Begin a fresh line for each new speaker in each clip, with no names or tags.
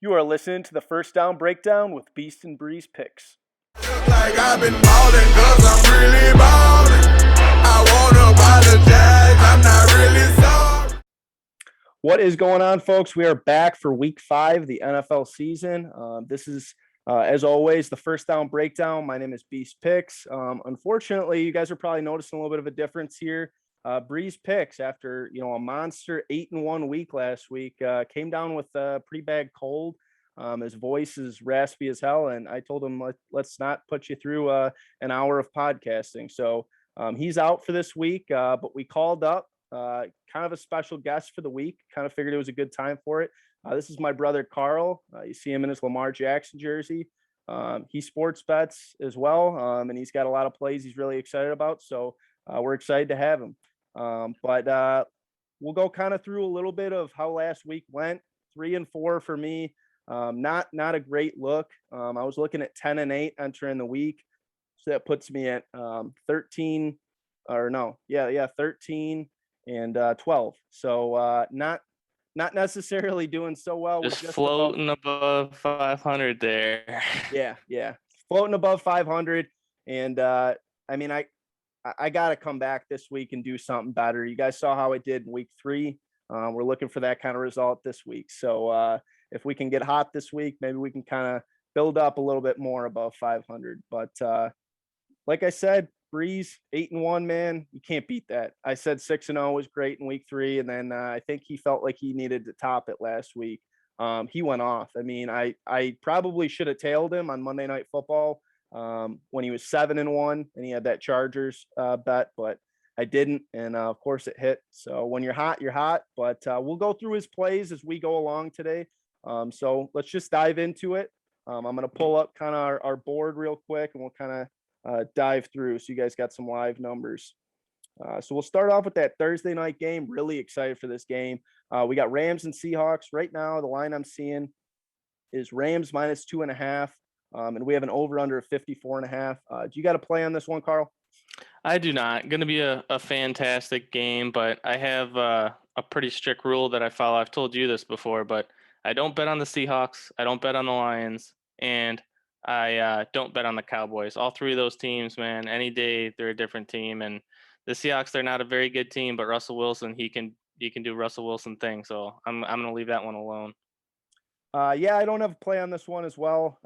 You are listening to the First Down Breakdown with Beast Breez Picks.
Like I've been ballin' 'cause I'm really ballin'. I wanna buy the Jags, I'm not really sorry.
What is going on, folks? We are back for Week 5 of the NFL season. This is, as always, the First Down Breakdown. My name is Beast Picks. Unfortunately, you guys are probably noticing a little bit of a difference here. Breeze Picks, after a monster 8-1 week last week, came down with a pretty bad cold. His voice is raspy as hell, and I told him let's not put you through an hour of podcasting. So he's out for this week, but we called up kind of a special guest for the week. Kind of figured it was a good time for it. This is my brother Carl. You see him in his Lamar Jackson jersey. He sports bets as well, and he's got a lot of plays he's really excited about. So we're excited to have him. But we'll go kind of through a little bit of how last week went. 3-4 for me. Not a great look. I was looking at 10-8 entering the week. So that puts me at 13 13 and 12. So not necessarily doing so well.
Just floating above 500 there.
Yeah. Floating above 500. And I mean, I got to come back this week and do something better. You guys saw how I did in week 3. We're looking for that kind of result this week. So if we can get hot this week, maybe we can kind of build up a little bit more above 500. But like I said, Breeze 8-1, man, you can't beat that. I said 6-0 was great in week 3, and then I think he felt like he needed to top it last week. He went off. I mean, I probably should have tailed him on Monday Night Football when he was 7-1 and he had that Chargers bet, but I didn't, and of course it hit. So when you're hot, you're hot. But we'll go through his plays as we go along today. So let's just dive into it. I'm going to pull up kind of our board real quick, and we'll kind of dive through so you guys got some live numbers. So we'll start off with that Thursday night game. Really excited for this game. We got Rams and Seahawks. Right now, the line I'm seeing is Rams -2.5. And we have an over-under of 54.5. Do you got a play on this one, Carl?
I do not. Going to be a fantastic game, but I have a pretty strict rule that I follow. I've told you this before, but I don't bet on the Seahawks. I don't bet on the Lions, and I don't bet on the Cowboys. All three of those teams, man, any day they're a different team. And the Seahawks, they're not a very good team, but Russell Wilson, he can do Russell Wilson things. So I'm going to leave that one alone.
Yeah, I don't have a play on this one as well.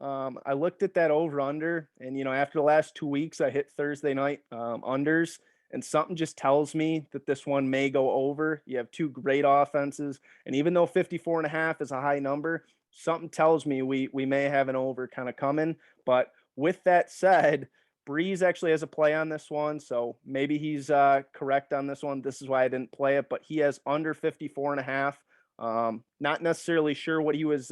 I looked at that over-under, and, after the last 2 weeks, I hit Thursday night unders, and something just tells me that this one may go over. You have two great offenses, and even though 54.5 is a high number, something tells me we may have an over kind of coming. But with that said, Breeze actually has a play on this one, so maybe he's correct on this one. This is why I didn't play it, but he has under 54.5. Not necessarily sure what he was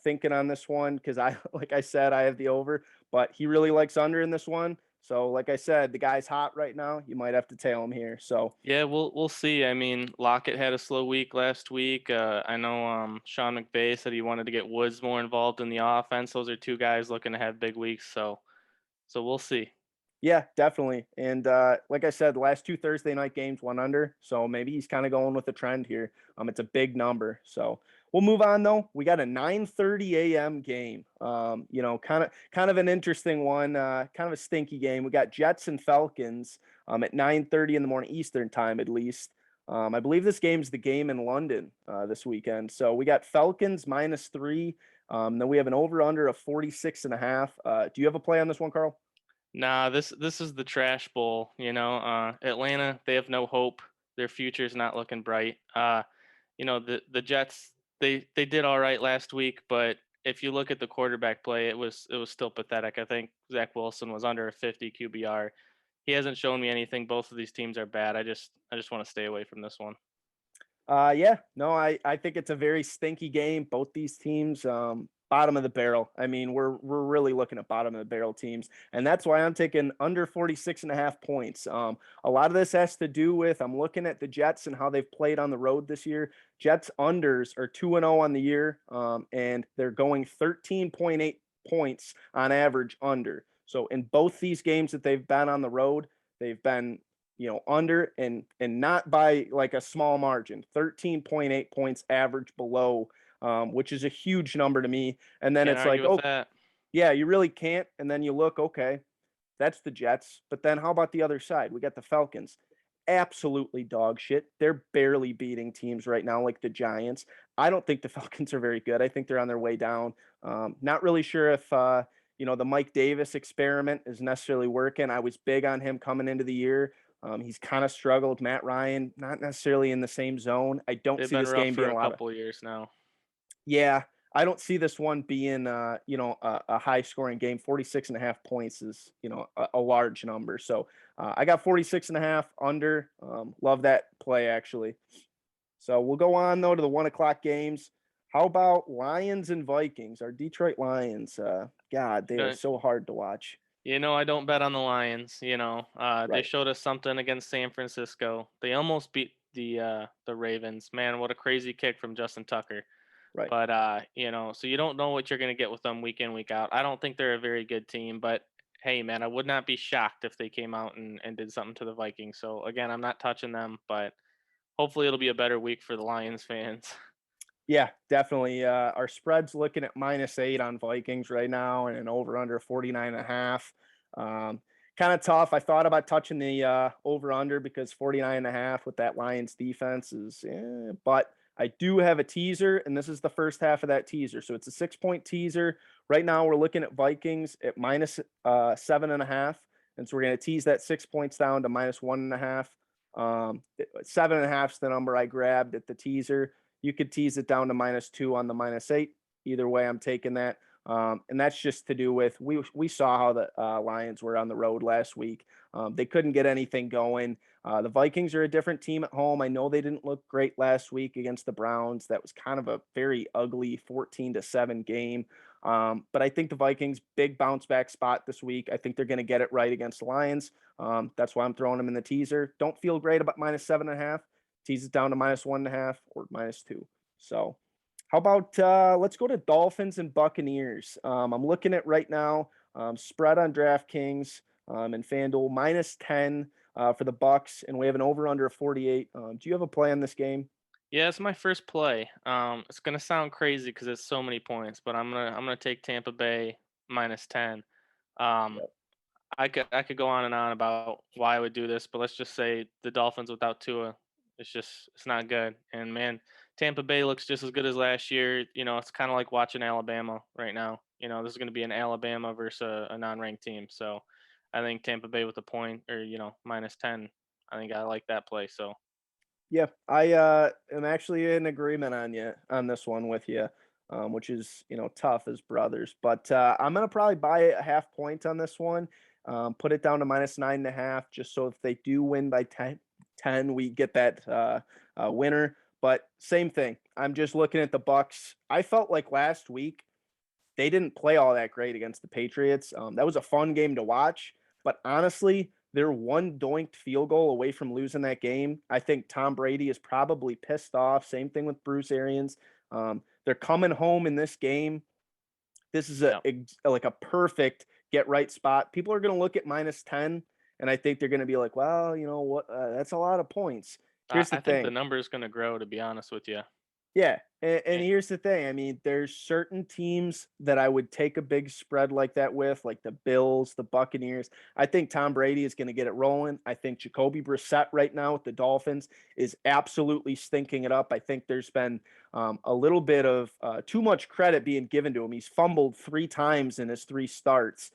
thinking on this one, because like I said, I have the over, but he really likes under in this one. So like I said, the guy's hot right now. You might have to tail him here. So
yeah, we'll see. I mean, Lockett had a slow week last week. I know Sean McVay said he wanted to get Woods more involved in the offense. Those are two guys looking to have big weeks. So we'll see.
Yeah, definitely. And like I said, the last 2 Thursday night games went under. So maybe he's kind of going with a trend here. It's a big number. So we'll move on, though. We got a 9:30 a.m. game. Kind of an interesting one, kind of a stinky game. We got Jets and Falcons at 9:30 in the morning Eastern time, at least. I believe this game's the game in London this weekend. So we got Falcons -3. Then we have an over-under of 46.5. Do you have a play on this one, Carl?
Nah, this is the trash bowl. Atlanta, they have no hope. Their future's not looking bright. The Jets, they did all right last week, but if you look at the quarterback play, it was still pathetic. I think Zach Wilson was under a 50 QBR. He hasn't shown me anything. Both of these teams are bad. I just want to stay away from this one.
Yeah, no, I think it's a very stinky game. Both these teams, bottom of the barrel. I mean, we're really looking at bottom of the barrel teams, and that's why I'm taking under 46.5 points. A lot of this has to do with, I'm looking at the Jets and how they've played on the road this year. Jets unders are 2-0 on the year, and they're going 13.8 points on average under. So in both these games that they've been on the road, they've been under and not by like a small margin. 13.8 points average below which is a huge number to me. And then
Can't
it's
argue
like,
with
oh,
that.
yeah, you really can't. And then you look, okay, that's the Jets. But then how about the other side? We got the Falcons. Absolutely dog shit. They're barely beating teams right now, like the Giants. I don't think the Falcons are very good. I think they're on their way down. Not really sure if the Mike Davis experiment is necessarily working. I was big on him coming into the year. He's kind of struggled. Matt Ryan, not necessarily in the same zone. I don't
They've
see
been
this
rough
game being
for
a
a
lot of.
couple years now.
Yeah, I don't see this one being, a high scoring game. 46 and a half points is, a large number. So I got 46 and a half under. Love that play, actually. So we'll go on, though, to the 1 o'clock games. How about Lions and Vikings? Our Detroit Lions, God, they are
Uh,
so hard to watch.
I don't bet on the Lions. They
Right,
showed us something against San Francisco. They almost beat the Ravens. Man, what a crazy kick from Justin Tucker.
right.
But so you don't know what you're going to get with them week in, week out. I don't think they're a very good team, but hey, man, I would not be shocked if they came out and did something to the Vikings. So again, I'm not touching them, but hopefully it'll be a better week for the Lions fans.
Yeah, definitely. Our spread's looking at -8 on Vikings right now and an over under 49 and a half. Kind of tough. I thought about touching the over under because 49 and a half with that Lions defense is, but I do have a teaser, and this is the first half of that teaser. So it's a 6 point teaser. Right now, we're looking at Vikings at minus 7.5. And so we're going to tease that 6 points down to -1.5. 7.5 is the number I grabbed at the teaser. You could tease it down to -2 on the -8. Either way, I'm taking that. And that's just to do with we saw how the Lions were on the road last week. They couldn't get anything going. The Vikings are a different team at home. I know they didn't look great last week against the Browns. That was kind of a very ugly 14-7 game. But I think the Vikings big bounce back spot this week. I think they're going to get it right against the Lions. That's why I'm throwing them in the teaser. Don't feel great about -7.5. Tease it down to -1.5 or -2. So how about let's go to Dolphins and Buccaneers. I'm looking at right now, spread on DraftKings and FanDuel -10 for the Bucks, and we have an over under of 48. Do you have a play on this game?
Yeah, it's my first play. It's gonna sound crazy because it's so many points, but I'm gonna take Tampa Bay -10. Um,
Yep.
I could go on and on about why I would do this, but let's just say the Dolphins without Tua, it's not good. And man, Tampa Bay looks just as good as last year. It's kind of like watching Alabama right now. This is going to be an Alabama versus a non-ranked team. So I think Tampa Bay with a point or -10. I think I like that play. So
Yeah, I am actually in agreement on you on this one with you, which is tough as brothers. But I'm gonna probably buy a half point on this one, put it down to -9.5, just so if they do win by 10, we get that winner. But same thing. I'm just looking at the Bucks. I felt like last week they didn't play all that great against the Patriots. That was a fun game to watch, but honestly, they're one doinked field goal away from losing that game. I think Tom Brady is probably pissed off. Same thing with Bruce Arians. They're coming home in this game. This is
yeah,
like a perfect get right spot. People are going to look at -10, and I think they're going to be like, well, you know what? That's a lot of points.
I,
Here's the
I think the
thing.
number is going to grow. To be honest with you,
Yeah, and here's the thing. I mean, there's certain teams that I would take a big spread like that with, like the Bills, the Buccaneers. I think Tom Brady is going to get it rolling. I think Jacoby Brissett right now with the Dolphins is absolutely stinking it up. I think there's been a little bit of too much credit being given to him. He's fumbled 3 times in his 3 starts.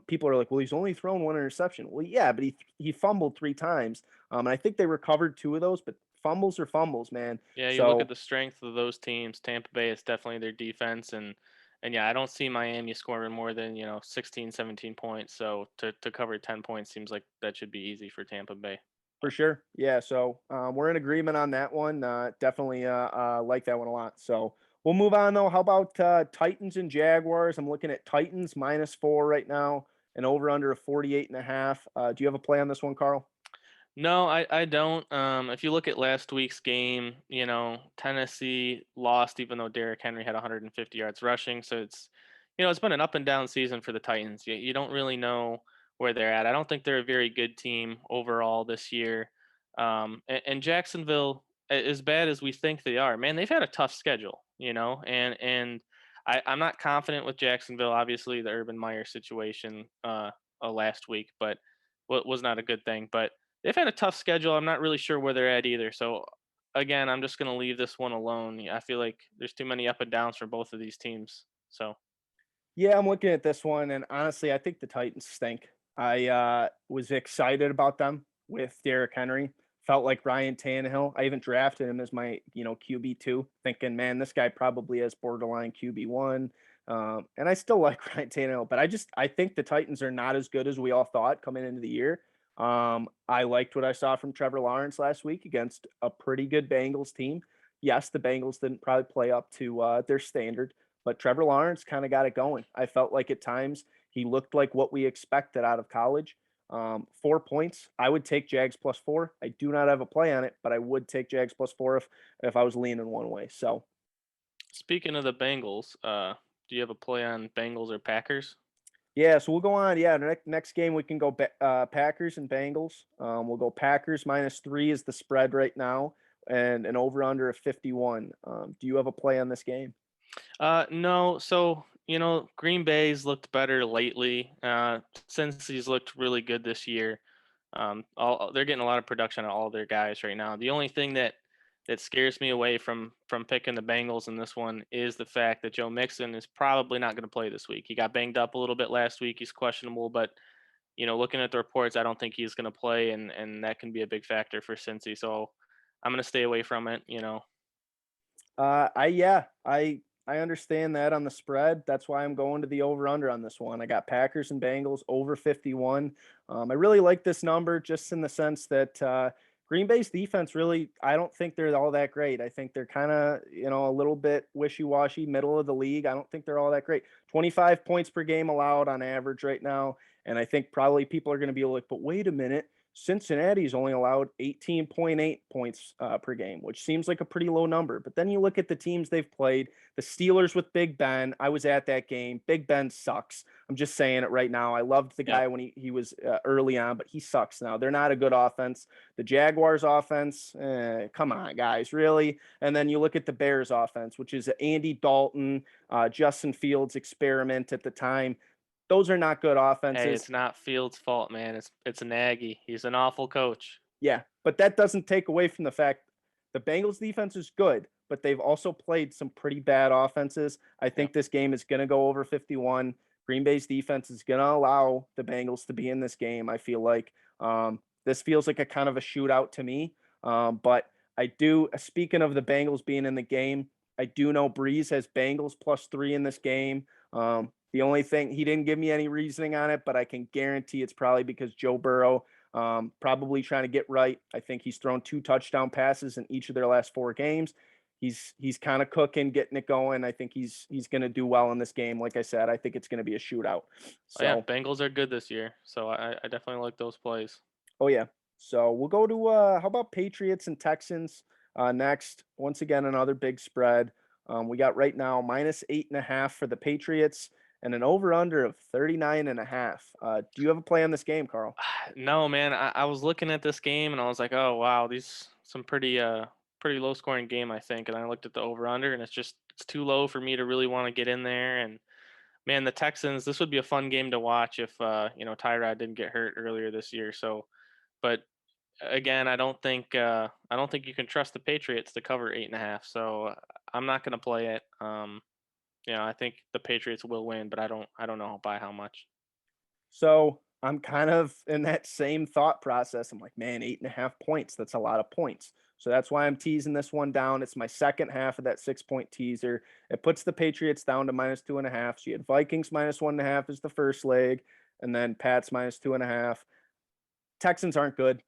People are like, well, he's only thrown 1 interception. Well, yeah, but he fumbled 3 times. And I think they recovered 2 of those, but fumbles are fumbles, man.
yeah, you look at
So
the strength of those teams. Tampa Bay is definitely their defense, and yeah, I don't see Miami scoring more than 16, 17 points. So to cover 10 points seems like that should be easy for Tampa Bay.
for sure. Yeah. So we're in agreement on that one. Definitely like that one a lot. So we'll move on though. How about Titans and Jaguars? I'm looking at Titans -4 right now and over under a 48.5. Do you have a play on this one, Carl?
No, I don't. If you look at last week's game, Tennessee lost even though Derrick Henry had 150 yards rushing. So it's been an up and down season for the Titans. You don't really know where they're at. I don't think they're a very good team overall this year. And Jacksonville, as bad as we think they are, man, they've had a tough schedule. and I'm not confident with Jacksonville. Obviously, the Urban Meyer situation last week, but what was not a good thing. But they've had a tough schedule. I'm not really sure where they're at either. So again, I'm just going to leave this one alone. I feel like there's too many up and downs for both of these teams. So
Yeah, I'm looking at this one, and honestly, I think the Titans stink. I was excited about them with Derrick Henry. Felt like Ryan Tannehill. I even drafted him as my, QB2, thinking, man, this guy probably has borderline QB1. And I still like Ryan Tannehill, but I think the Titans are not as good as we all thought coming into the year. I liked what I saw from Trevor Lawrence last week against a pretty good Bengals team. Yes, the Bengals didn't probably play up to their standard, but Trevor Lawrence kind of got it going. I felt like at times he looked like what we expected out of college. 4 points. I would take Jags +4. I do not have a play on it, but I would take Jags +4 if I was leaning one way. So
speaking of the Bengals, do you have a play on Bengals or Packers?
yeah, so we'll go on. Yeah, the next game we can go Packers and Bengals. We'll go Packers -3 is the spread right now, and an over under of 51. Do you have a play on this game?
No. So, Green Bay's looked better lately. Since he's looked really good this year. They're getting a lot of production on all their guys right now. The only thing that scares me away from picking the Bengals in this one is the fact that Joe Mixon is probably not going to play this week. He got banged up a little bit last week. He's questionable, but looking at the reports, I don't think he's going to play, and that can be a big factor for Cincy. So I'm going to stay away from it.
I understand that on the spread. That's why I'm going to the over under on this one. I got Packers and Bengals over 51. I really like this number just in the sense that Green Bay's defense really, I don't think they're all that great. I think they're kind of, a little bit wishy-washy, middle of the league. I don't think they're all that great. 25 points per game allowed on average right now. And I think probably people are going to be like, but wait a minute. Cincinnati's only allowed 18.8 points per game, which seems like a pretty low number. But then you look at the teams they've played, the Steelers with Big Ben. I was at that game. Big Ben sucks. I'm just saying it right now. I loved the
Yep.
guy when he was early on, but he sucks now. They're not a good offense. The Jaguars offense, come on, guys, really? And then you look at the Bears offense, which is Andy Dalton, Justin Fields experiment at the time. Those are not good
Hey,
offenses.
it's not Fields' fault, man. It's Nagy. He's an awful coach.
Yeah, but that doesn't take away from the fact the Bengals defense is good, but they've also played some pretty bad offenses. I think
Yep.
this game is going to go over 51. Green Bay's defense is going to allow the Bengals to be in this game. I feel like this feels like a kind of a shootout to me. But I do, speaking of the Bengals being in the game, I do know Breeze has Bengals +3 in this game. The only thing, he didn't give me any reasoning on it, but I can guarantee it's probably because Joe Burrow probably trying to get right. I think he's thrown 2 touchdown passes in each of their last 4 games. He's kind of cooking, getting it going. I think he's going to do well in this game. Like I said, I think it's going to be a shootout.
Oh, yeah,
So,
Bengals are good this year, so I definitely like those plays.
oh yeah. So we'll go to how about Patriots and Texans next? Once again, another big spread. We got right now -8.5 for the Patriots and an over under of 39.5. Do you have a play on this game, Carl?
No, man, I was looking at this game and I was like, oh wow, these some pretty low scoring game, I think. And I looked at the over under and it's too low for me to really want to get in there. And man, the Texans, this would be a fun game to watch if Tyrod didn't get hurt earlier this year. So, but again, I don't think you can trust the Patriots to cover 8.5. So I'm not gonna play it. I think the Patriots will win, but I don't know by how much.
So I'm kind of in that same thought process. I'm like, man, 8.5 points. That's a lot of points. So that's why I'm teasing this one down. It's my second half of that 6 point teaser. It puts the Patriots down to -2.5. So you had Vikings -1.5 is the first leg, and then Pats -2.5. Texans aren't good,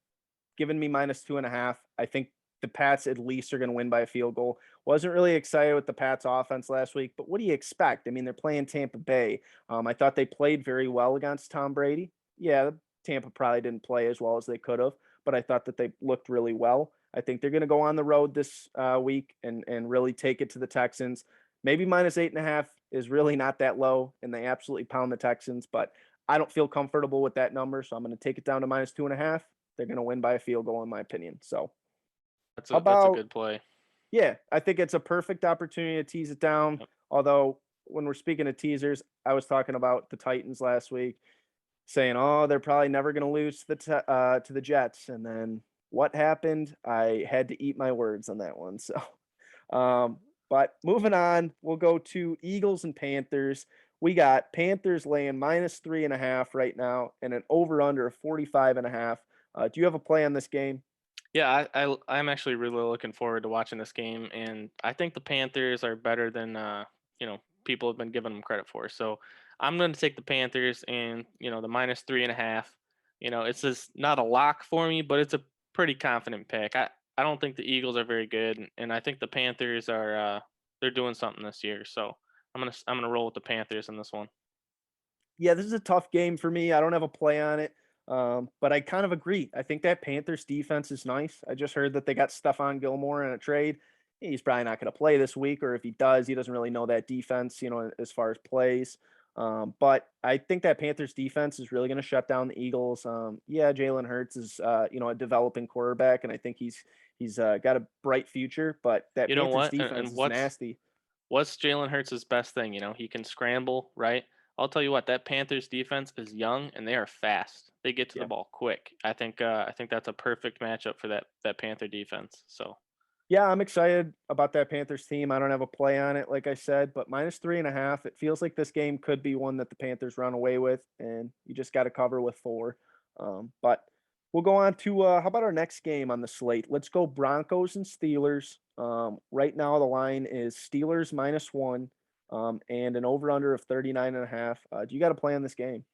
giving me -2.5. I think the Pats at least are going to win by a field goal. Wasn't really excited with the Pats offense last week, but what do you expect? I mean, they're playing Tampa Bay. I thought they played very well against Tom Brady. Yeah, Tampa probably didn't play as well as they could have, but I thought that they looked really well. I think they're going to go on the road this week and really take it to the Texans. Maybe -8.5 is really not that low, and they absolutely pound the Texans, but I don't feel comfortable with that number, so I'm going to take it down to -2.5. They're going to win by a field goal, in my opinion. So
That's
how
a
about
good play.
Yeah, I think it's a perfect opportunity to tease it down.
Yep.
Although when we're speaking of teasers, I was talking about the Titans last week, saying, "Oh, they're probably never going to lose to the Jets." And then what happened? I had to eat my words on that one. So, um, but moving on, we'll go to Eagles and Panthers. We got Panthers laying -3.5 right now, and an over under of 45.5. Do you have a play on this game?
Yeah, I'm actually really looking forward to watching this game, and I think the Panthers are better than people have been giving them credit for. So I'm going to take the Panthers, and the -3.5. It's just not a lock for me, but it's a pretty confident pick. I don't think the Eagles are very good, and I think the Panthers are they're doing something this year. So I'm gonna roll with the Panthers in this one.
Yeah, this is a tough game for me. I don't have a play on it, but I kind of agree. I think that Panthers defense is nice. I just heard that they got Stephon Gilmore in a trade. He's probably not going to play this week, or if he does, he doesn't really know that defense, as far as plays. But I think that Panthers defense is really going to shut down the Eagles. Yeah, Jalen Hurts is, a developing quarterback, and I think he's got a bright future. But that
You know
Panthers
what? And
defense is nasty.
what's Jalen Hurts' best thing? He can scramble, right? I'll tell you what, that Panthers defense is young and they are fast. They get to the
Yeah.
ball quick. I think that's a perfect matchup for that Panther defense. So
Yeah, I'm excited about that Panthers team. I don't have a play on it, like I said, but -3.5. It feels like this game could be one that the Panthers run away with, and you just got to cover with 4. But we'll go on to how about our next game on the slate? Let's go Broncos and Steelers. Right now the line is Steelers -1, and an over under of 39.5. Do you got a play on this game?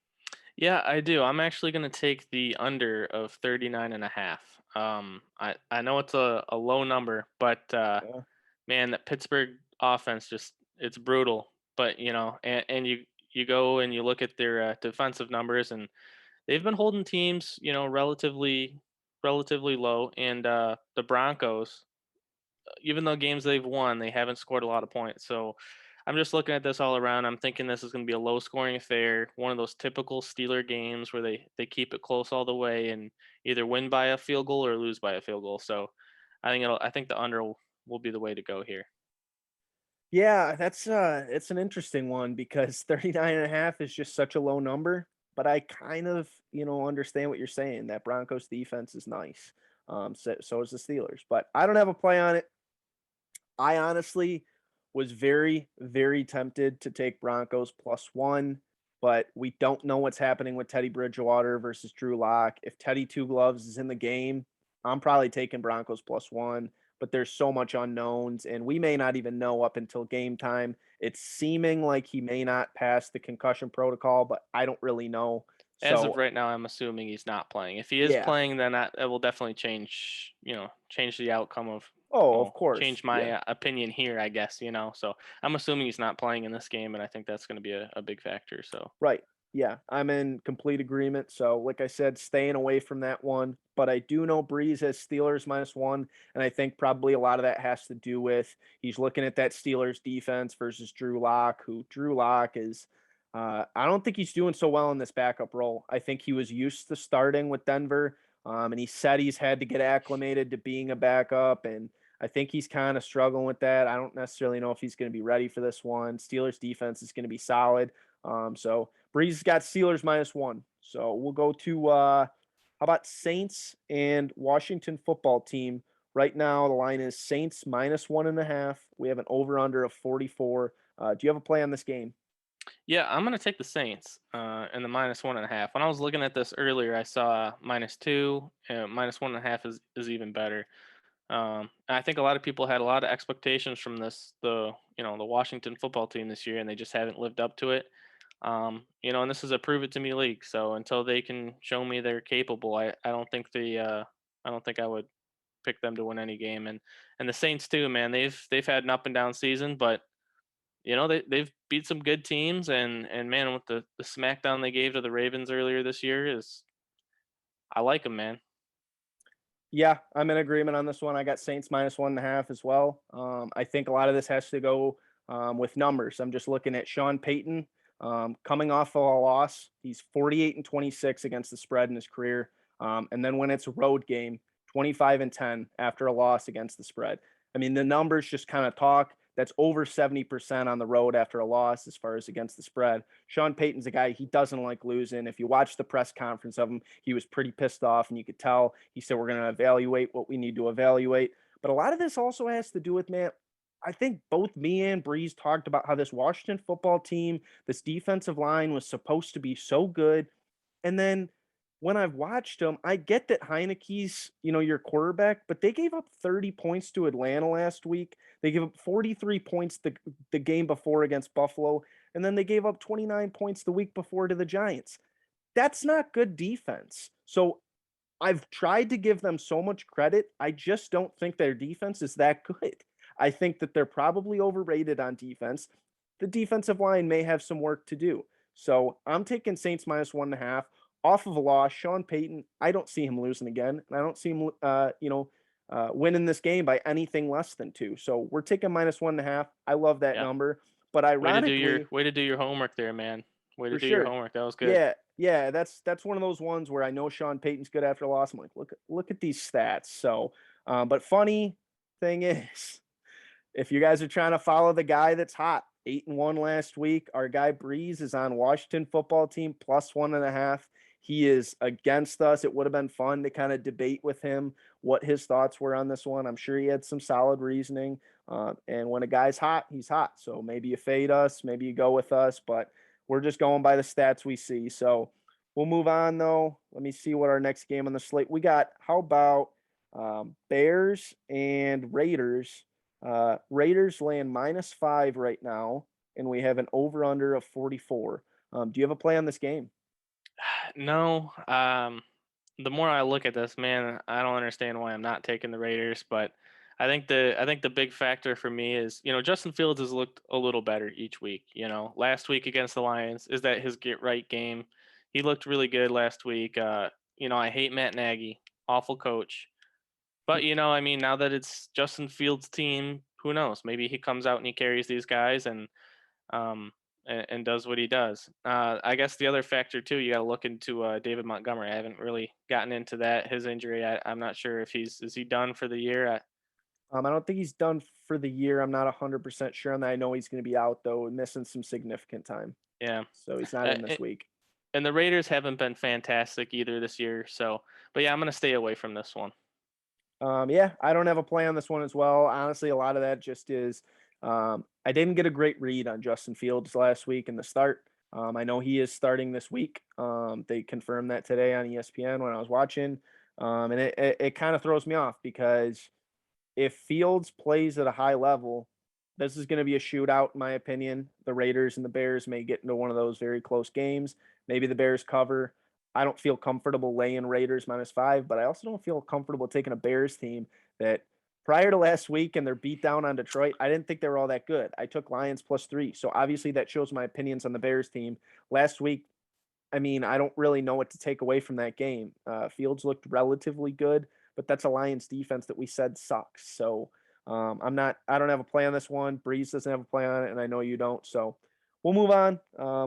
yeah, I do. I'm actually gonna take the under of 39.5. I know it's a low number, but
Yeah.
man, that Pittsburgh offense just it's brutal. But and you go and you look at their defensive numbers, and they've been holding teams, relatively low. And the Broncos, even though games they've won, they haven't scored a lot of points. So I'm just looking at this all around. I'm thinking this is going to be a low scoring affair, one of those typical Steeler games where they keep it close all the way and either win by a field goal or lose by a field goal. So I think the under will be the way to go here.
Yeah, that's it's an interesting one because 39.5 is just such a low number, but I kind of, understand what you're saying. That Broncos defense is nice. So is the Steelers, but I don't have a play on it. I honestly was very, very tempted to take Broncos +1, but we don't know what's happening with Teddy Bridgewater versus Drew Lock. If Teddy Two Gloves is in the game, I'm probably taking Broncos +1, but there's so much unknowns, and we may not even know up until game time. It's seeming like he may not pass the concussion protocol, but I don't really know.
As of
So,
right now, I'm assuming he's not playing. If he is
yeah.
playing, then that will definitely change the outcome of,
Oh, of
well,
course.
change my
Yeah.
opinion here, I guess. So I'm assuming he's not playing in this game, and I think that's going to be a big factor. So
Right. Yeah, I'm in complete agreement. So, like I said, staying away from that one. But I do know Breeze has Steelers -1, and I think probably a lot of that has to do with he's looking at that Steelers defense versus Drew Lock, who Drew Lock is. I don't think he's doing so well in this backup role. I think he was used to starting with Denver, and he said he's had to get acclimated to being a backup, and I think he's kind of struggling with that. I don't necessarily know if he's going to be ready for this one. Steelers defense is going to be solid. So Breeze got Steelers -1. So we'll go to how about Saints and Washington football team? Right now the line is Saints -1.5. We have an over under of 44. Do you have a play on this game?
yeah, I'm going to take the Saints and the -1.5. When I was looking at this earlier, I saw -2, and -1.5 is even better. And I think a lot of people had a lot of expectations from the Washington football team this year, and they just haven't lived up to it. And this is a prove it to me league. So until they can show me they're capable, I don't think I would pick them to win any game. And the Saints too, man. They've had an up and down season, but they've beat some good teams, and man, with the smackdown they gave to the Ravens earlier this year is I like them, man.
Yeah, I'm in agreement on this one. I got Saints -1.5 as well. I think a lot of this has to go with numbers. I'm just looking at Sean Payton coming off of a loss. He's 48-26 against the spread in his career. And then when it's a road game, 25-10 after a loss against the spread. I mean, the numbers just kind of talk. That's over 70% on the road after a loss as far as against the spread. Sean Payton's a guy, he doesn't like losing. If you watch the press conference of him, he was pretty pissed off, and you could tell he said, we're going to evaluate what we need to evaluate. But a lot of this also has to do with, man, I think both me and Breeze talked about how this Washington football team, this defensive line was supposed to be so good. And then when I've watched them, I get that Heineke's, your quarterback, but they gave up 30 points to Atlanta last week. They gave up 43 points the game before against Buffalo, and then they gave up 29 points the week before to the Giants. That's not good defense. So I've tried to give them so much credit. I just don't think their defense is that good. I think that they're probably overrated on defense. The defensive line may have some work to do. So I'm taking Saints -1.5 off of a loss. Sean Payton, I don't see him losing again, and I don't see him, winning this game by anything less than 2. So we're taking -1.5. I love that
Yeah.
number, but ironically,
Way to do your homework there, man. Way to
for
do your
sure,
homework. That was good.
yeah, that's one of those ones where I know Sean Payton's good after a loss. I'm like, look at these stats. So, but funny thing is, if you guys are trying to follow the guy that's hot, 8-1 last week, our guy Breeze is on Washington football team +1.5. He is against us. It would have been fun to kind of debate with him what his thoughts were on this one. I'm sure he had some solid reasoning. And when a guy's hot, he's hot. So maybe you fade us, maybe you go with us, but we're just going by the stats we see. So we'll move on though. Let me see what our next game on the slate. We got, how about Bears and Raiders? Raiders laying -5 right now, and we have an over/under of 44. Do you have a play on this game?
No. The more I look at this, man, I don't understand why I'm not taking the Raiders, but I think the big factor for me is, Justin Fields has looked a little better each week. Last week against the Lions, is that his get right game? He looked really good last week. I hate Matt Nagy, awful coach. But I mean, now that it's Justin Fields' team, who knows? Maybe he comes out and he carries these guys um and does what he does. I guess the other factor too, you got to look into David Montgomery. I haven't really gotten into that. His injury, I'm not sure if is he done for the year.
I don't think he's done for the year. I'm not 100% sure on that. I know he's going to be out though, missing some significant time.
Yeah,
So he's not
uh,
in this week.
and the Raiders haven't been fantastic either this year. So, but yeah, I'm gonna stay away from this one.
Yeah, I don't have a play on this one as well. Honestly, a lot of that just is I didn't get a great read on Justin Fields last week in the start. I know he is starting this week. They confirmed that today on ESPN when I was watching. And it kind of throws me off because if Fields plays at a high level, this is going to be a shootout, in my opinion. The Raiders and the Bears may get into one of those very close games. Maybe the Bears cover. I don't feel comfortable laying Raiders -5, but I also don't feel comfortable taking a Bears team that prior to last week and their beat down on Detroit, I didn't think they were all that good. I took Lions +3. So obviously that shows my opinions on the Bears team. Last week, I mean, I don't really know what to take away from that game. Fields looked relatively good, but that's a Lions defense that we said sucks. So I don't have a play on this one. Breeze doesn't have a play on it, and I know you don't. So we'll move on.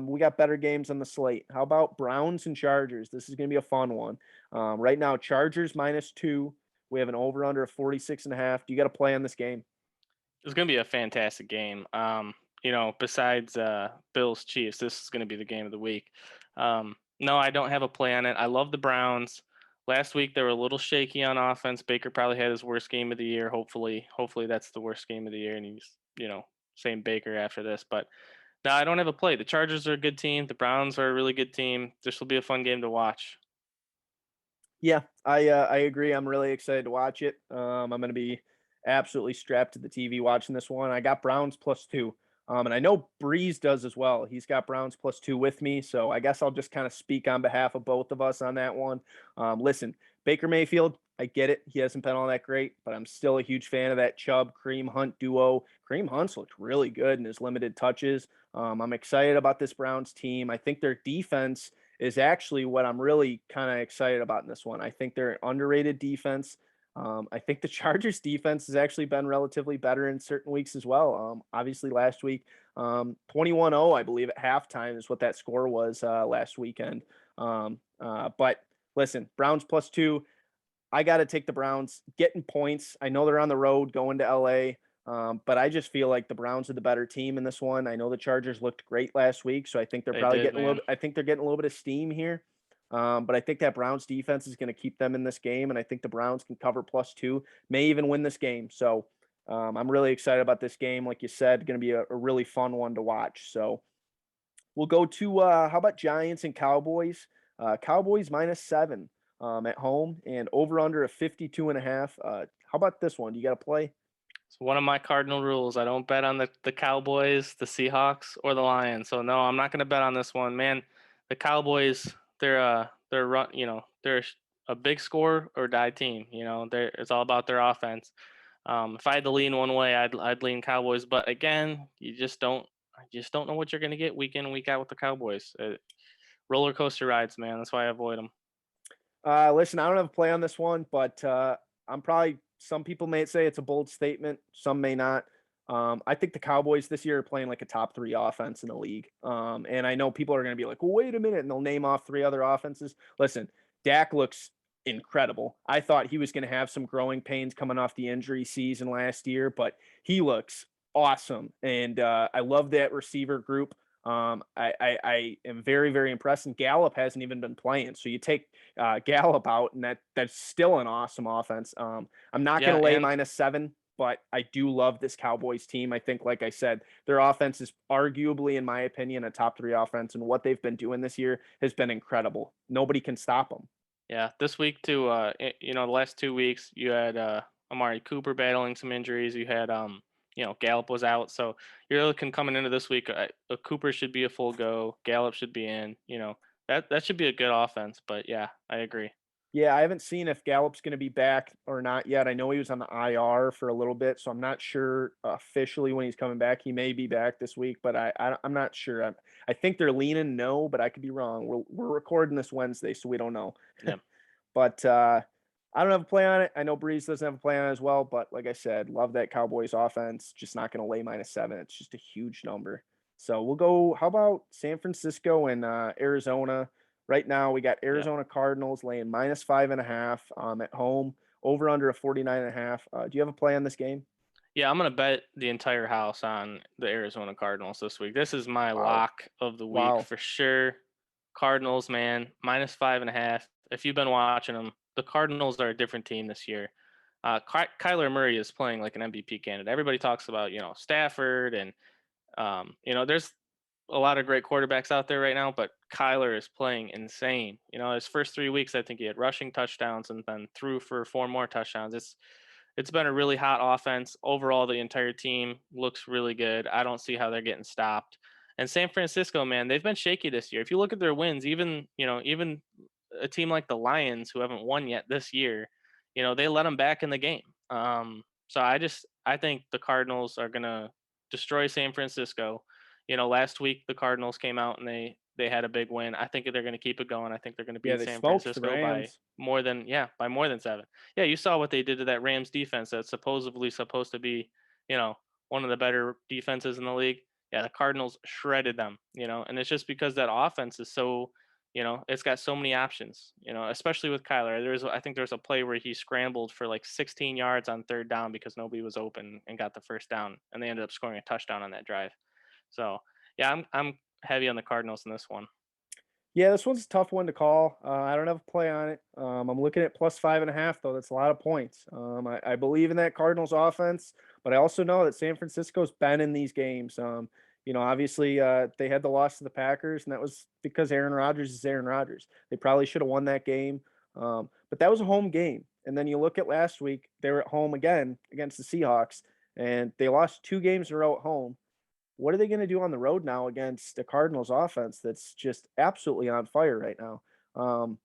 We got better games on the slate. How about Browns and Chargers? This is going to be a fun one. Right now, Chargers -2. We have an over/under of 46.5. Do you got a play on this game?
It's going to be a fantastic game. Besides Bills Chiefs, this is going to be the game of the week. No, I don't have a play on it. I love the Browns. Last week they were a little shaky on offense. Baker probably had his worst game of the year. Hopefully that's the worst game of the year, and he's same Baker after this. But no, I don't have a play. The Chargers are a good team. The Browns are a really good team. This will be a fun game to watch.
Yeah, I agree. I'm really excited to watch it. I'm going to be absolutely strapped to the TV watching this one. I got Browns +2. And I know Breeze does as well. He's got Browns +2 with me. So I guess I'll just kind of speak on behalf of both of us on that one. Listen, Baker Mayfield, I get it. He hasn't been all that great, but I'm still a huge fan of that Chubb Kareem Hunt duo. Kareem Hunt's looked really good in his limited touches. I'm excited about this Browns team. I think their defense is actually what I'm really kind of excited about in this one. I think they're an underrated defense. I think the Chargers defense has actually been relatively better in certain weeks as well. Obviously last week, 21-0, I believe at halftime is what that score was last weekend. But listen, Browns +2. I got to take the Browns getting points. I know they're on the road going to LA, but I just feel like the Browns are the better team in this one. I know the Chargers looked great last week, so I think they're
They
probably
did,
getting a
man.
little. I think they're getting a little bit of steam here. But I think that Browns defense is going to keep them in this game, and I think the Browns can cover +2, may even win this game. So I'm really excited about this game. Like you said, going to be a really fun one to watch. So we'll go to how about Giants and Cowboys? Cowboys -7 at home and over under a 52.5. How about this one? Do you got to play?
It's one of my cardinal rules. I don't bet on the Cowboys, the Seahawks, or the Lions. So no, I'm not going to bet on this one, man. The Cowboys, they're run, they're a big score or die team. It's all about their offense. If I had to lean one way, I'd lean Cowboys. But again, I just don't know what you're going to get week in and week out with the Cowboys. Roller coaster rides, man. That's why I avoid them.
Listen, I don't have a play on this one, but I'm probably some people may say it's a bold statement, some may not. I think the Cowboys this year are playing like a top 3 offense in the league. And I know people are going to be like, well, wait a minute, and they'll name off 3 other offenses. Listen, Dak looks incredible. I thought he was going to have some growing pains coming off the injury season last year, but he looks awesome. And I love that receiver group. I am very, very impressed. And Gallup hasn't even been playing. So you take Gallup out, and that's still an awesome offense. I'm not going
Yeah,
to lay
and
-7, but I do love this Cowboys team. I think, like I said, their offense is arguably, in my opinion, a top 3 offense, and what they've been doing this year has been incredible. Nobody can stop them.
yeah, this week too. The last 2 weeks you had Amari Cooper battling some injuries. You had Gallup was out, so you're looking coming into this week. Cooper should be a full go. Gallup should be in. That should be a good offense. But yeah, I agree.
Yeah, I haven't seen if Gallup's going to be back or not yet. I know he was on the IR for a little bit, so I'm not sure officially when he's coming back. He may be back this week, but I'm not sure. I think they're leaning no, but I could be wrong. We're recording this Wednesday, so we don't know.
Yeah.
But I don't have a play on it. I know Breeze doesn't have a play on it as well, but like I said, love that Cowboys offense. Just not going to lay -7. It's just a huge number. So we'll go. How about San Francisco and Arizona? Right now, we got
Yeah.
Arizona Cardinals laying -5.5 at home, over under a 49.5. Do you have a play on this game?
Yeah, I'm gonna bet the entire house on the Arizona Cardinals this week. This is my
Wow.
lock of the week
Wow.
for sure. Cardinals, man, -5.5. If you've been watching them, the Cardinals are a different team this year. Kyler Murray is playing like an MVP candidate. Everybody talks about Stafford and there's a lot of great quarterbacks out there right now, but Kyler is playing insane. His first 3 weeks, I think he had rushing touchdowns and then threw for 4 more touchdowns. It's been a really hot offense. Overall, the entire team looks really good. I don't see how they're getting stopped. And San Francisco, man, they've been shaky this year. If you look at their wins, even a team like the Lions, who haven't won yet this year, they let them back in the game. So I think the Cardinals are gonna destroy San Francisco. Last week the Cardinals came out and they had a big win. I think they're going to keep it going. I think they're going to
Yeah,
beat
they
San
smoked the
Francisco
Rams.
by more than 7. Yeah, you saw what they did to that Rams defense that's supposedly supposed to be, one of the better defenses in the league. Yeah, the Cardinals shredded them, and it's just because that offense is so, it's got so many options, especially with Kyler. I think there's a play where he scrambled for like 16 yards on 3rd down because nobody was open and got the first down, and they ended up scoring a touchdown on that drive. So yeah, I'm heavy on the Cardinals in this one.
Yeah, this one's a tough one to call. I don't have a play on it. I'm looking at +5.5 though. That's a lot of points. I believe in that Cardinals offense, but I also know that San Francisco's been in these games. Obviously they had the loss to the Packers, and that was because Aaron Rodgers is Aaron Rodgers. They probably should have won that game, but that was a home game. And then you look at last week; they were at home again against the Seahawks, and they lost 2 games in a row at home. What are they going to do on the road now against the Cardinals offense that's just absolutely on fire right now? Um,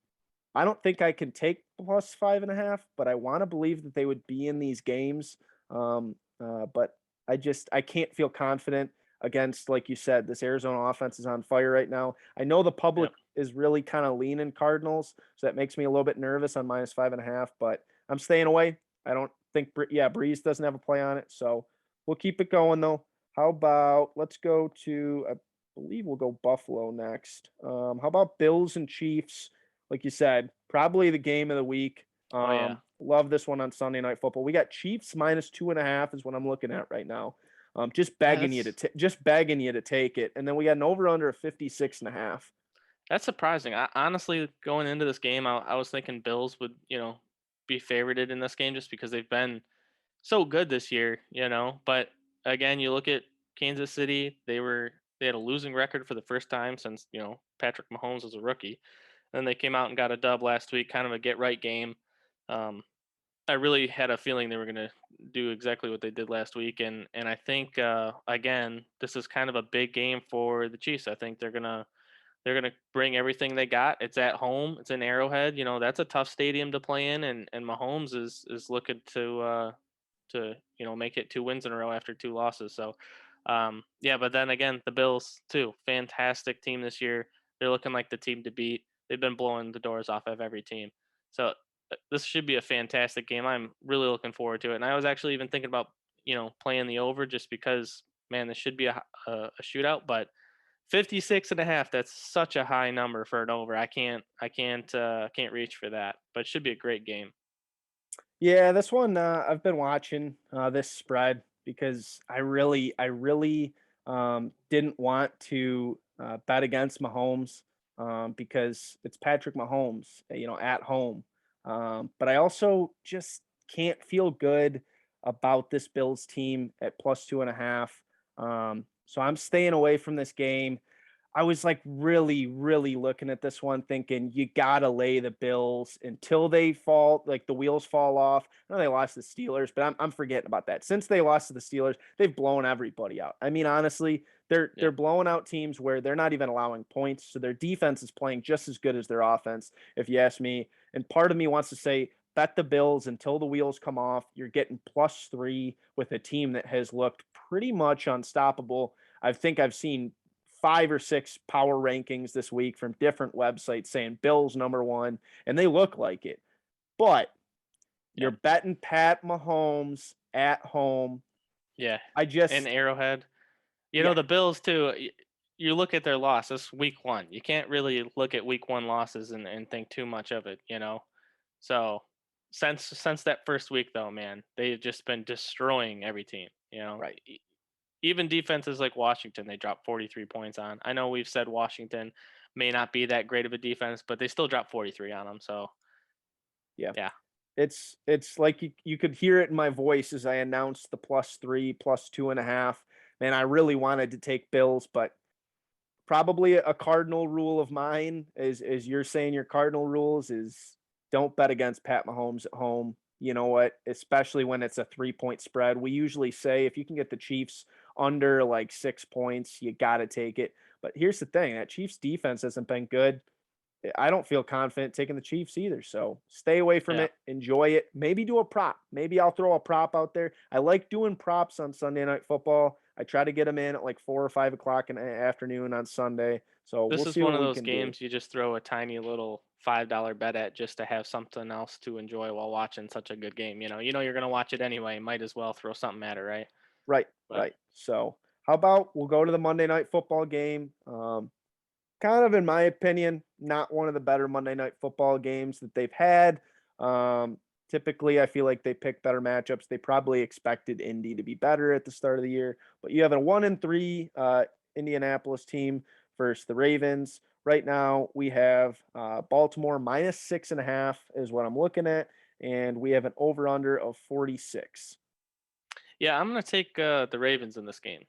I don't think I can take +5.5, but I want to believe that they would be in these games. But I can't feel confident against, like you said, this Arizona offense is on fire right now. I know the public
Yep.
is really kind of leaning Cardinals, so that makes me a little bit nervous on -5.5. But I'm staying away. I don't think, Breeze doesn't have a play on it, so we'll keep it going though. How about let's go to I believe we'll go Buffalo next. How about Bills and Chiefs? Like you said, probably the game of the week.
Oh yeah.
Love this one on Sunday Night Football. We got Chiefs -2.5 is what I'm looking at right now. Just
Yeah,
begging you to just begging you to take it. And then we got an over under of 56.5.
that's surprising. I honestly, going into this game, I was thinking Bills would, be favorited in this game just because they've been so good this year, But again, you look at Kansas City, they had a losing record for the first time since, Patrick Mahomes was a rookie. And they came out and got a dub last week, kind of a get right game. Um, I really had a feeling they were going to do exactly what they did last week, and I think again, this is kind of a big game for the Chiefs. I think they're gonna bring everything they got. It's at home. It's in Arrowhead. That's a tough stadium to play in, and Mahomes is looking to make it 2 wins in a row after 2 losses. So yeah, but then again, the Bills too, fantastic team this year. They're looking like the team to beat. They've been blowing the doors off of every team. So this should be a fantastic game. I'm really looking forward to it. And I was actually even thinking about playing the over just because man, this should be a shootout, but 56.5, that's such a high number for an over. I can't reach for that, but it should be a great game.
Yeah, this one I've been watching this spread because I really didn't want to bet against Mahomes because it's Patrick Mahomes, at home. But I also just can't feel good about this Bills team at +2.5. So I'm staying away from this game. I was like really, really looking at this one thinking you gotta lay the Bills until they fall, like the wheels fall off. I know they lost to the Steelers, but I'm forgetting about that. Since they lost to the Steelers, they've blown everybody out. I mean, honestly, they're
Yeah.
blowing out teams where they're not even allowing points. So their defense is playing just as good as their offense, if you ask me. And part of me wants to say bet the Bills until the wheels come off. You're getting +3 with a team that has looked pretty much unstoppable. I think I've seen 5 or 6 power rankings this week from different websites saying Bills #1, and they look like it. But you're
Yeah.
betting Pat Mahomes at home.
Yeah.
I
And
just,
Arrowhead.
yeah,
The Bills too. You look at their loss. This week one. You can't really look at week one losses and think too much of it. So since that first week though, man, they've just been destroying every team.
right.
Even defenses like Washington, they dropped 43 points on. I know we've said Washington may not be that great of a defense, but they still dropped 43 on them. So
Yeah.
yeah,
It's like you could hear it in my voice as I announced the +3, +2.5. Man, I really wanted to take Bills, but probably a cardinal rule of mine is you're saying your cardinal rules is don't bet against Pat Mahomes at home. You know what? Especially when it's a 3-point spread. We usually say if you can get the Chiefs under like 6 points, you got to take it. But here's the thing, that Chiefs defense hasn't been good. I don't feel confident taking the Chiefs either. So stay away from
yeah.
it. Enjoy it. Maybe do a prop. Maybe I'll throw a prop out there. I like doing props on Sunday Night Football. I try to get them in at like 4 or 5 o'clock in the afternoon on Sunday. So we'll
This is
see
one
what
of
we
those
can do.
games you just throw a tiny little $5 bet at just to have something else to enjoy while watching such a good game. You know you're gonna watch it anyway. Might as well throw something at it, right?
Right,
But
right. So how about we'll go to the Monday Night Football game? Kind of, in my opinion, not one of the better Monday Night Football games that they've had. Typically, I feel like they pick better matchups. They probably expected Indy to be better at the start of the year, but you have a 1-3 Indianapolis team versus the Ravens. Right now, we have Baltimore -6.5 is what I'm looking at, and we have an over/under of 46.
yeah, I'm gonna take the Ravens in this game.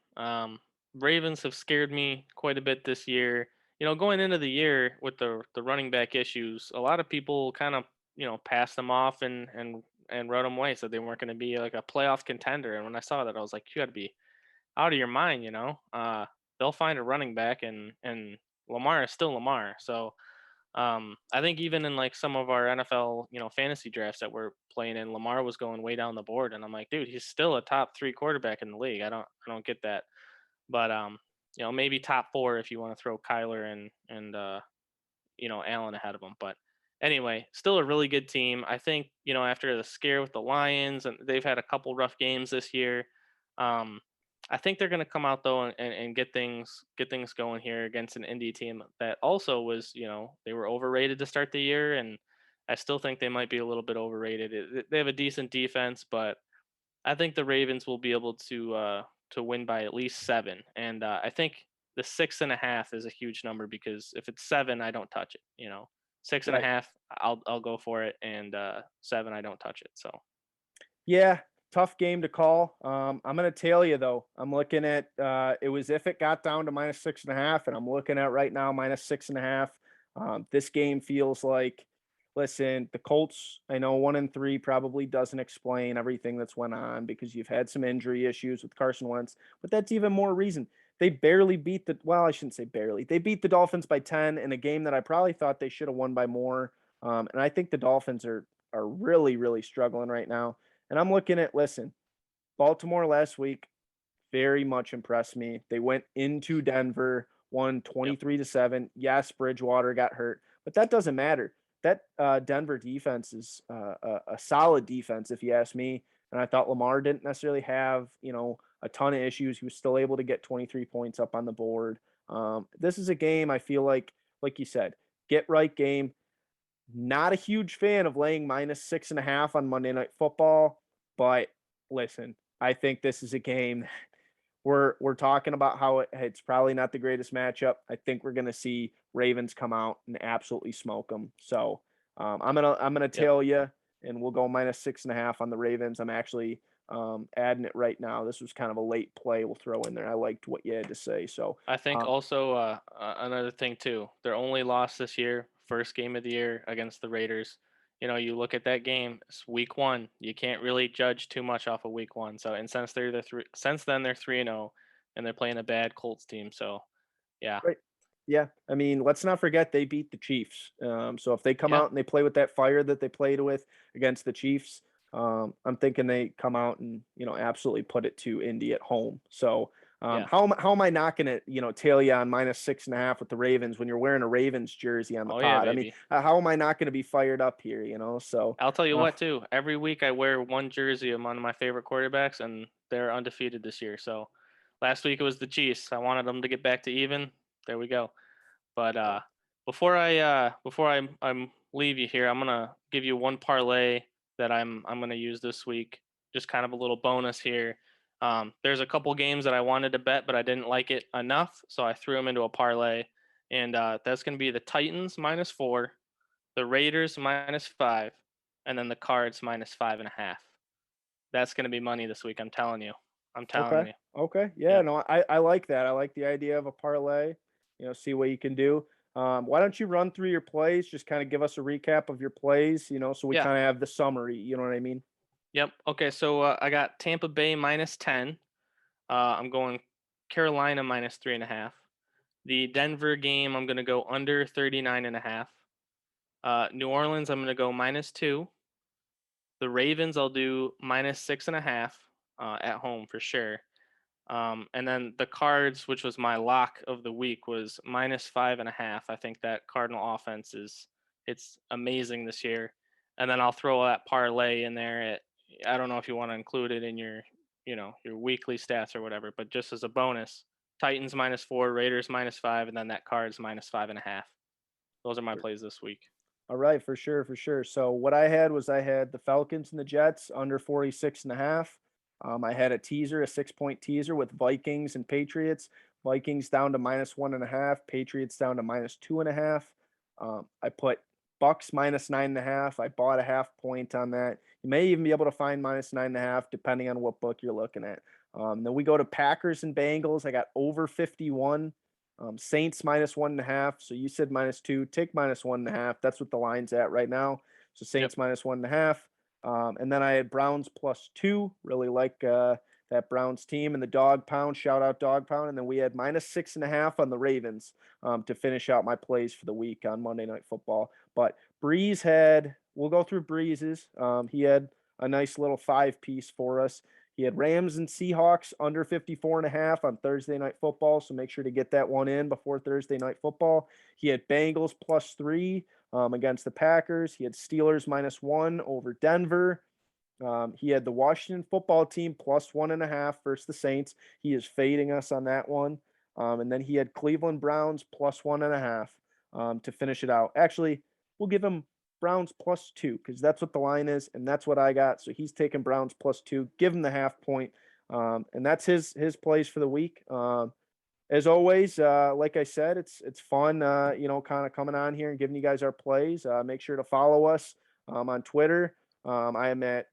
Ravens have scared me quite a bit this year. Going into the year with the running back issues, a lot of people kind of passed them off and wrote them away, so they weren't going to be like a playoff contender. And when I saw that, I was like, you got to be out of your mind. They'll find a running back, and Lamar is still Lamar. So I think even in like some of our NFL, fantasy drafts that we're playing in, Lamar was going way down the board, and I'm like, dude, he's still a top three quarterback in the league. I don't get that, but maybe top four if you want to throw Kyler and Allen ahead of him. But anyway, still a really good team. I think after the scare with the Lions, and they've had a couple rough games this year. Um, I think they're going to come out though and get things going here against an Indy team that also was they were overrated to start the year, and I still think they might be a little bit overrated. They have a decent defense, but I think the Ravens will be able to win by at least 7, and I think the 6.5 is a huge number because if it's 7, I don't touch it. Six and a
Right.
half, I'll go for it, and 7, I don't touch it. So
Yeah, tough game to call. I'm gonna tell you though, I'm looking at it was if it got down to -6.5, and I'm looking at right now -6.5. This game feels like, listen, the Colts, I know 1-3 probably doesn't explain everything that's went on because you've had some injury issues with Carson Wentz, but that's even more reason. They barely beat the well, I shouldn't say barely. They beat the Dolphins by 10 in a game that I probably thought they should have won by more. And I think the Dolphins are really, really struggling right now. And I'm looking at, listen, Baltimore last week very much impressed me. They went into Denver, won
yep,
23-7. Yes, Bridgewater got hurt, but that doesn't matter. That Denver defense is a solid defense, if you ask me. And I thought Lamar didn't necessarily have, a ton of issues. He was still able to get 23 points up on the board. This is a game I feel like you said, get right game. Not a huge fan of laying -6.5 on Monday Night Football, but listen, I think this is a game we're talking about how it's probably not the greatest matchup. I think we're gonna see Ravens come out and absolutely smoke them. So I'm gonna
yep.
tell you, and we'll go -6.5 on the Ravens. I'm actually adding it right now. This was kind of a late play. We'll throw in there. I liked what you had to say. So
I think
uh,
also another thing too. Their only loss this year, first game of the year against the Raiders. You look at that game. It's week 1. You can't really judge too much off of week 1. So, and since then they're 3-0, and they're playing a bad Colts team. So, yeah,
right. Yeah, I mean, let's not forget they beat the Chiefs. So if they come
yeah,
out and they play with that fire that they played with against the Chiefs, I'm thinking they come out and absolutely put it to Indy at home. So
yeah.
how am I not going to tail you on -6.5 with the Ravens when you're wearing a Ravens jersey on the
Oh yeah,
pod? I mean,
baby.
how am I not going to be fired up here? So
I'll tell you
uh,
what too. Every week I wear one jersey of one of my favorite quarterbacks, and they're undefeated this year. So, last week it was the Chiefs. I wanted them to get back to even. There we go. But before I leave you here, I'm gonna give you one parlay that I'm gonna use this week. Just kind of a little bonus here. There's a couple games that I wanted to bet, but I didn't like it enough, so I threw them into a parlay, and that's gonna be the Titans -4, the Raiders -5, and then the Cards -5.5. That's gonna be money this week. I'm telling you. I'm telling
okay,
you.
okay, yeah,
Yeah.
no, I like that. I like the idea of a parlay. See what you can do. Why don't you run through your plays? Just kind of give us a recap of your plays, so we
Yeah.
kind of have the summary. You know what I mean?
Yep. Okay. So I got Tampa Bay -10. I'm going Carolina -3.5. The Denver game, I'm going to go under 39.5. New Orleans, I'm going to go -2. The Ravens, I'll do -6.5 at home for sure. And then the Cards, which was my lock of the week, was -5.5. I think that Cardinal offense it's amazing this year. And then I'll throw that parlay in there. I don't know if you want to include it in your weekly stats or whatever, but just as a bonus, Titans -4, Raiders -5, and then that Cards -5.5. Those are my plays this week.
All right, for sure, for sure. So what I had the Falcons and the Jets under 46.5. I had a teaser, a 6-point teaser with Vikings and Patriots. Vikings down to -1.5, Patriots down to -2.5. I put Bucks -9.5. I bought a half point on that. You may even be able to find -9.5 depending on what book you're looking at. Then we go to Packers and Bengals. I got over 51. Saints -1.5. So you said -2. Take -1.5. That's what the line's at right now. So
Yep.
Saints -1.5. And then I had Browns +2. Really like that Browns team and the dog pound. Shout out dog pound. And then we had -6.5 on the Ravens to finish out my plays for the week on Monday Night Football. But Breeze had. We'll go through Breeze's. He had a nice little 5-piece for us. He had Rams and Seahawks under 54.5 on Thursday Night Football, so make sure to get that one in before Thursday Night Football. He had Bengals +3 against the Packers. He had Steelers -1 over Denver. He had the Washington Football Team +1.5 versus the Saints. He is fading us on that one. And then he had Cleveland Browns +1.5 to finish it out. Actually, we'll give him Browns +2 because that's what the line is, and that's what I got. So he's taking Browns +2. Give him the half point, and that's his plays for the week. As always, like I said, it's fun, kind of coming on here and giving you guys our plays. Make sure to follow us on Twitter. I am at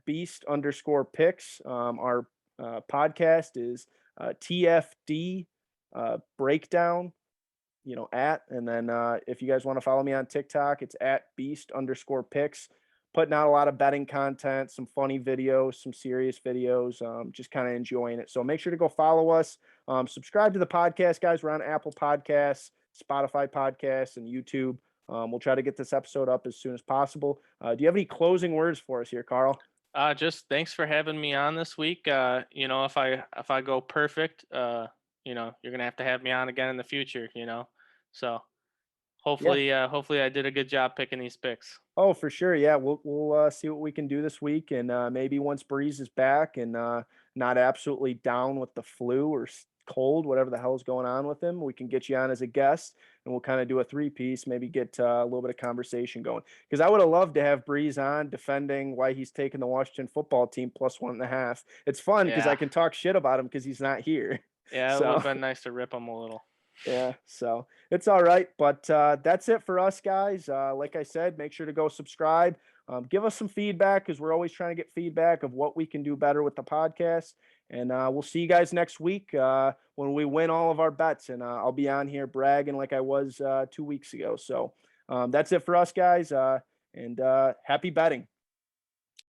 Beast_Picks. Our podcast is TFD Breakdown. And then if you guys want to follow me on TikTok, it's at Beast_Picks. Putting out a lot of betting content, some funny videos, some serious videos, just kind of enjoying it. So make sure to go follow us. Subscribe to the podcast, guys. We're on Apple Podcasts, Spotify Podcasts, and YouTube. We'll try to get this episode up as soon as possible. Do you have any closing words for us here, Carl?
Just thanks for having me on this week. If I go perfect, you're gonna have to me on again in the future. So hopefully I did a good job picking these picks.
Oh, for sure. Yeah, we'll see what we can do this week, and maybe once Breeze is back and not absolutely down with the flu or cold, whatever the hell's going on with him, we can get you on as a guest, and we'll kind of do a 3-piece, maybe get a little bit of conversation going. Because I would have loved to have Breeze on defending why he's taking the Washington football team +1.5. It's fun because I can talk shit about him because he's not here.
Yeah, it would have been nice to rip him a little.
Yeah, so it's all right. But that's it for us, guys. Like I said, make sure to go subscribe. Give us some feedback because we're always trying to get feedback of what we can do better with the podcast. And we'll see you guys next week when we win all of our bets. And I'll be on here bragging like I was 2 weeks ago. So that's it for us, guys. And happy betting.